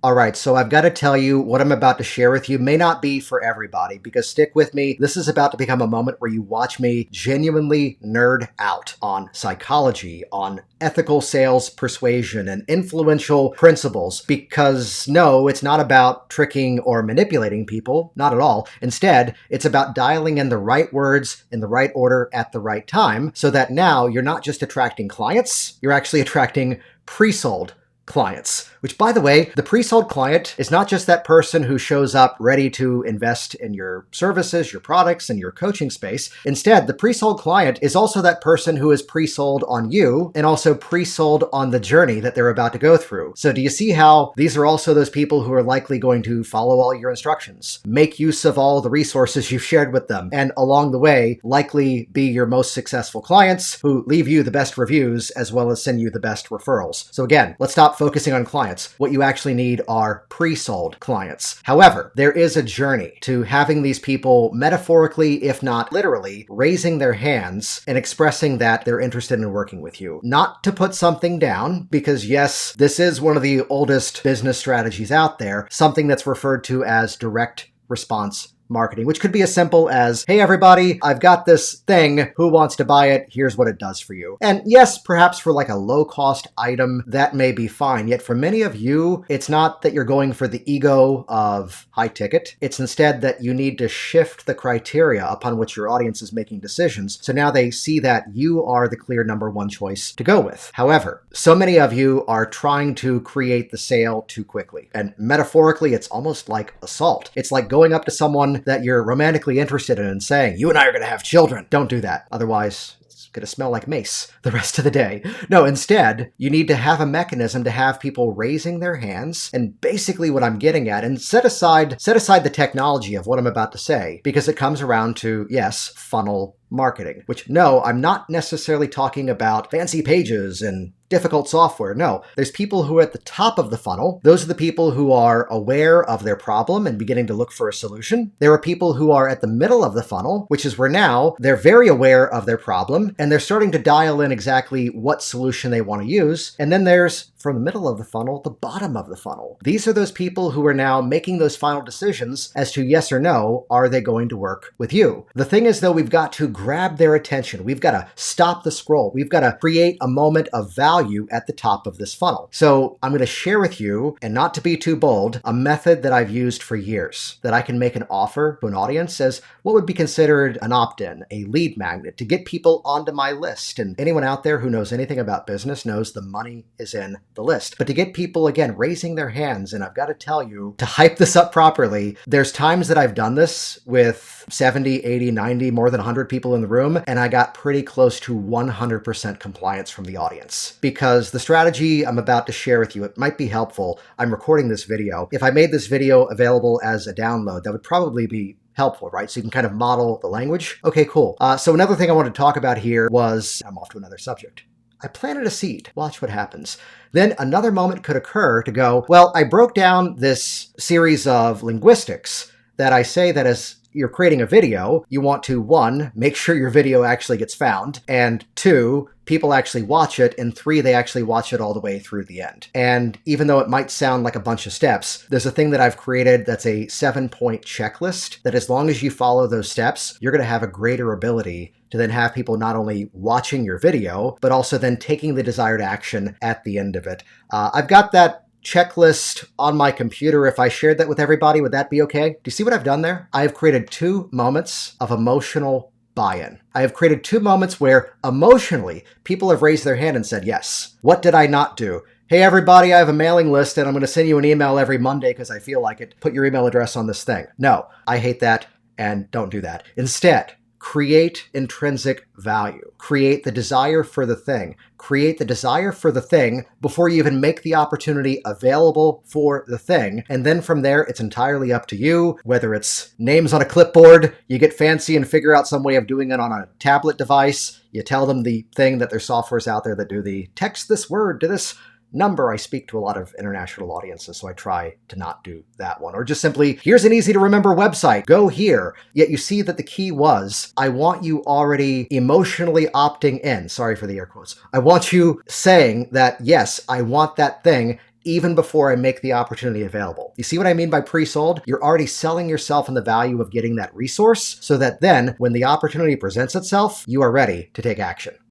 All right, so I've got to tell you what I'm about to share with you may not be for everybody because stick with me. This is about to become a moment where you watch me genuinely nerd out on psychology, on ethical sales persuasion, and influential principles. Because no, it's not about tricking or manipulating people, not at all. Instead, it's about dialing in the right words in the right order at the right time so that now you're not just attracting clients, you're actually attracting pre-sold clients. Which, by the way, the pre-sold client is not just that person who shows up ready to invest in your services, your products, and your coaching space. Instead, the pre-sold client is also that person who is pre-sold on you and also pre-sold on the journey that they're about to go through. So do you see how these are also those people who are likely going to follow all your instructions, make use of all the resources you've shared with them, and along the way, likely be your most successful clients who leave you the best reviews as well as send you the best referrals. So again, let's stop focusing on clients. What you actually need are pre-sold clients. However, there is a journey to having these people metaphorically, if not literally, raising their hands and expressing that they're interested in working with you. Not to put something down, because yes, this is one of the oldest business strategies out there, something that's referred to as direct response marketing, which could be as simple as, hey everybody, I've got this thing, who wants to buy it? Here's what it does for you. And yes, perhaps for like a low cost item, that may be fine. Yet for many of you, it's not that you're going for the ego of high ticket. It's instead that you need to shift the criteria upon which your audience is making decisions. So now they see that you are the clear number one choice to go with. However, so many of you are trying to create the sale too quickly. And metaphorically, it's almost like assault. It's like going up to someone that you're romantically interested in and saying, you and I are going to have children. Don't do that. Otherwise, it's going to smell like mace the rest of the day. No, instead, you need to have a mechanism to have people raising their hands. And basically what I'm getting at, and set aside the technology of what I'm about to say, because it comes around to, yes, funnel marketing, which no, I'm not necessarily talking about fancy pages and difficult software. No, there's people who are at the top of the funnel. Those are the people who are aware of their problem and beginning to look for a solution. There are people who are at the middle of the funnel, which is where now they're very aware of their problem and they're starting to dial in exactly what solution they want to use. And then there's, from the middle of the funnel, the bottom of the funnel. These are those people who are now making those final decisions as to yes or no, are they going to work with you? The thing is though, we've got to grab their attention. We've got to stop the scroll. We've got to create a moment of value at the top of this funnel. So I'm going to share with you, and not to be too bold, a method that I've used for years that I can make an offer to an audience as what would be considered an opt-in, a lead magnet to get people onto my list. And anyone out there who knows anything about business knows the money is in the list. But to get people, again, raising their hands, and I've got to tell you, to hype this up properly, there's times that I've done this with 70, 80, 90, more than 100 people in the room, and I got pretty close to 100% compliance from the audience. Because the strategy I'm about to share with you, it might be helpful. I'm recording this video. If I made this video available as a download, that would probably be helpful, right? So you can kind of model the language. Okay, cool. So another thing I wanted to talk about here was, I'm off to another subject. I planted a seed. Watch what happens. Then another moment could occur to go, well, I broke down this series of linguistics that I say that as you're creating a video, you want to, one, make sure your video actually gets found, and two, people actually watch it, and three, they actually watch it all the way through the end. And even though it might sound like a bunch of steps, there's a thing that I've created that's a 7-point checklist that as long as you follow those steps, you're going to have a greater ability to then have people not only watching your video, but also then taking the desired action at the end of it. I've got that checklist on my computer. If I shared that with everybody, would that be okay? Do you see what I've done there? I have created 2 moments of emotional buy-in. I have created 2 moments where emotionally people have raised their hand and said, yes. What did I not do? Hey everybody, I have a mailing list and I'm going to send you an email every Monday because I feel like it. Put your email address on this thing. No, I hate that and don't do that. Instead, create intrinsic value. Create the desire for the thing. Create the desire for the thing before you even make the opportunity available for the thing. And then from there, it's entirely up to you, whether it's names on a clipboard, you get fancy and figure out some way of doing it on a tablet device. You tell them the thing that there's softwares out there that do the text this word to this number. I speak to a lot of international audiences, so I try to not do that one. Or just simply, here's an easy to remember website, go here. Yet you see that the key was, I want you already emotionally opting in. Sorry for the air quotes. I want you saying that, yes, I want that thing, even before I make the opportunity available. You see what I mean by pre-sold? You're already selling yourself on the value of getting that resource so that then when the opportunity presents itself, you are ready to take action.